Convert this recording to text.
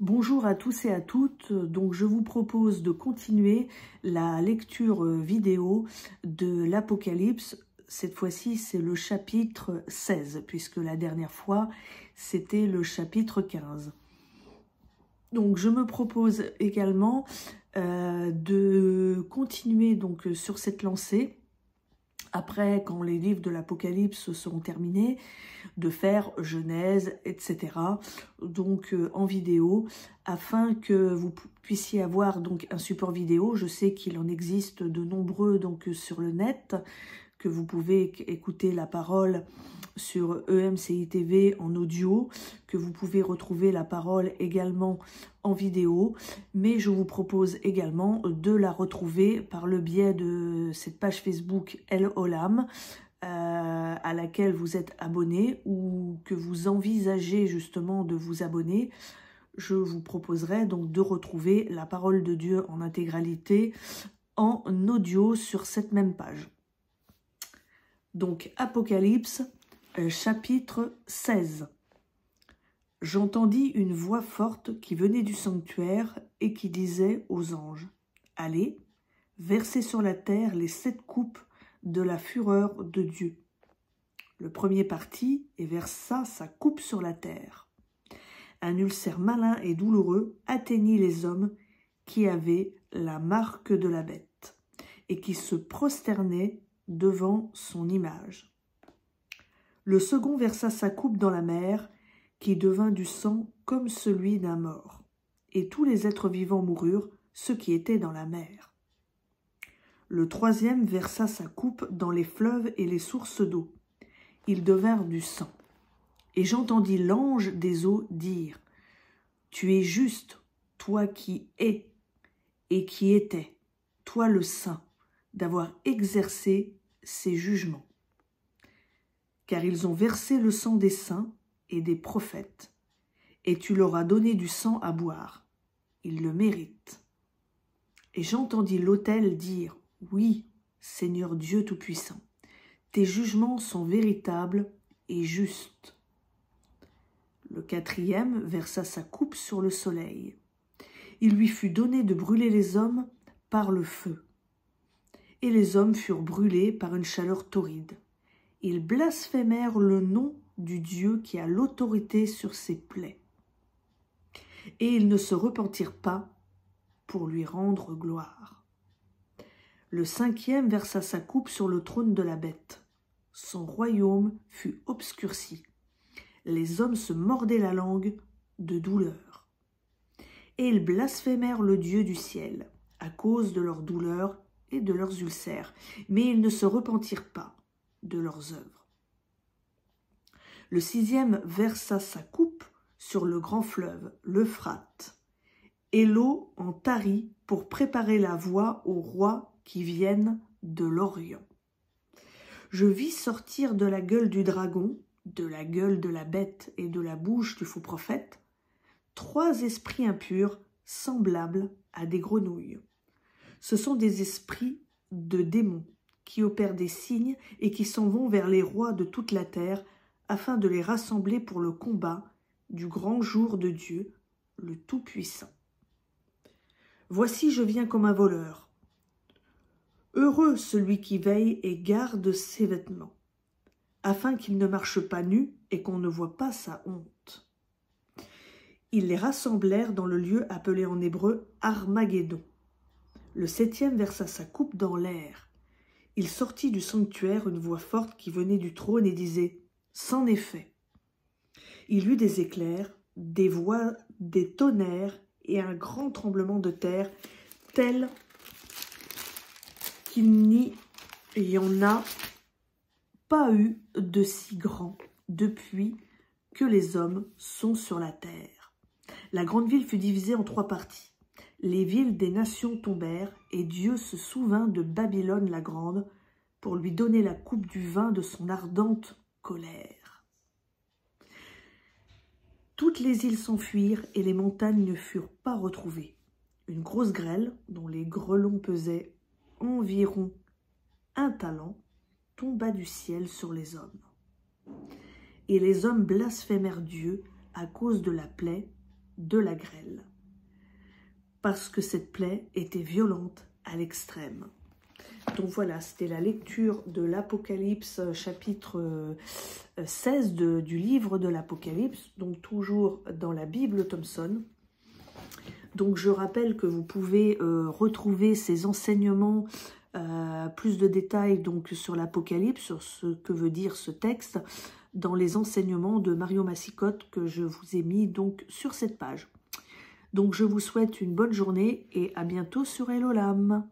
Bonjour à tous et à toutes, donc je vous propose de continuer la lecture vidéo de l'Apocalypse. Cette fois-ci c'est le chapitre 16 puisque la dernière fois c'était le chapitre 15. Donc je me propose également de continuer donc sur cette lancée. Après, quand les livres de l'Apocalypse seront terminés, de faire Genèse, etc. Donc en vidéo, afin que vous puissiez avoir donc un support vidéo. Je sais qu'il en existe de nombreux donc sur le net, que vous pouvez écouter la parole sur EMCI TV en audio, que vous pouvez retrouver la parole également en vidéo, mais je vous propose également de la retrouver par le biais de cette page Facebook El Olam, à laquelle vous êtes abonné ou que vous envisagez justement de vous abonner. Je vous proposerai donc de retrouver la parole de Dieu en intégralité en audio sur cette même page. Donc Apocalypse, chapitre 16. J'entendis une voix forte qui venait du sanctuaire et qui disait aux anges, « Allez, versez sur la terre les 7 coupes de la fureur de Dieu. » Le premier partit et versa sa coupe sur la terre. Un ulcère malin et douloureux atteignit les hommes qui avaient la marque de la bête et qui se prosternaient devant son image. Le second versa sa coupe dans la mer, qui devint du sang comme celui d'un mort, et tous les êtres vivants moururent, ceux qui étaient dans la mer. Le troisième versa sa coupe dans les fleuves et les sources d'eau. Ils devinrent du sang. Et j'entendis l'ange des eaux dire, « Tu es juste, toi qui es et qui étais, toi le saint, d'avoir exercé ces jugements. Car ils ont versé le sang des saints et des prophètes, et tu leur as donné du sang à boire. Ils le méritent. » Et j'entendis l'autel dire, « Oui, Seigneur Dieu Tout-Puissant, tes jugements sont véritables et justes. » Le quatrième versa sa coupe sur le soleil. Il lui fut donné de brûler les hommes par le feu. Et les hommes furent brûlés par une chaleur torride. Ils blasphémèrent le nom du Dieu qui a l'autorité sur ses plaies. Et ils ne se repentirent pas pour lui rendre gloire. Le cinquième versa sa coupe sur le trône de la bête. Son royaume fut obscurci. Les hommes se mordaient la langue de douleur. Et ils blasphémèrent le Dieu du ciel à cause de leur douleur et de leurs ulcères, mais ils ne se repentirent pas de leurs œuvres. Le sixième versa sa coupe sur le grand fleuve, l'Euphrate, et l'eau en tarit pour préparer la voie aux rois qui viennent de l'Orient. Je vis sortir de la gueule du dragon, de la gueule de la bête et de la bouche du faux prophète, 3 esprits impurs semblables à des grenouilles. Ce sont des esprits de démons qui opèrent des signes et qui s'en vont vers les rois de toute la terre afin de les rassembler pour le combat du grand jour de Dieu, le Tout-Puissant. Voici, je viens comme un voleur. Heureux celui qui veille et garde ses vêtements, afin qu'il ne marche pas nu et qu'on ne voie pas sa honte. Ils les rassemblèrent dans le lieu appelé en hébreu Armageddon. Le septième versa sa coupe dans l'air. Il sortit du sanctuaire une voix forte qui venait du trône et disait « C'en est fait ». Il eut des éclairs, des voix, des tonnerres et un grand tremblement de terre, tel qu'il n'y en a pas eu de si grand depuis que les hommes sont sur la terre. La grande ville fut divisée en 3 parties. Les villes des nations tombèrent, et Dieu se souvint de Babylone la grande pour lui donner la coupe du vin de son ardente colère. Toutes les îles s'enfuirent et les montagnes ne furent pas retrouvées. Une grosse grêle, dont les grêlons pesaient environ 1 talent, tomba du ciel sur les hommes. Et les hommes blasphémèrent Dieu à cause de la plaie de la grêle, parce que cette plaie était violente à l'extrême. Donc voilà, c'était la lecture de l'Apocalypse, chapitre 16 du livre de l'Apocalypse, donc toujours dans la Bible Thompson. Donc je rappelle que vous pouvez retrouver ces enseignements, plus de détails donc sur l'Apocalypse, sur ce que veut dire ce texte, dans les enseignements de Mario Massicotte que je vous ai mis donc sur cette page. Donc je vous souhaite une bonne journée et à bientôt sur Hello Lam.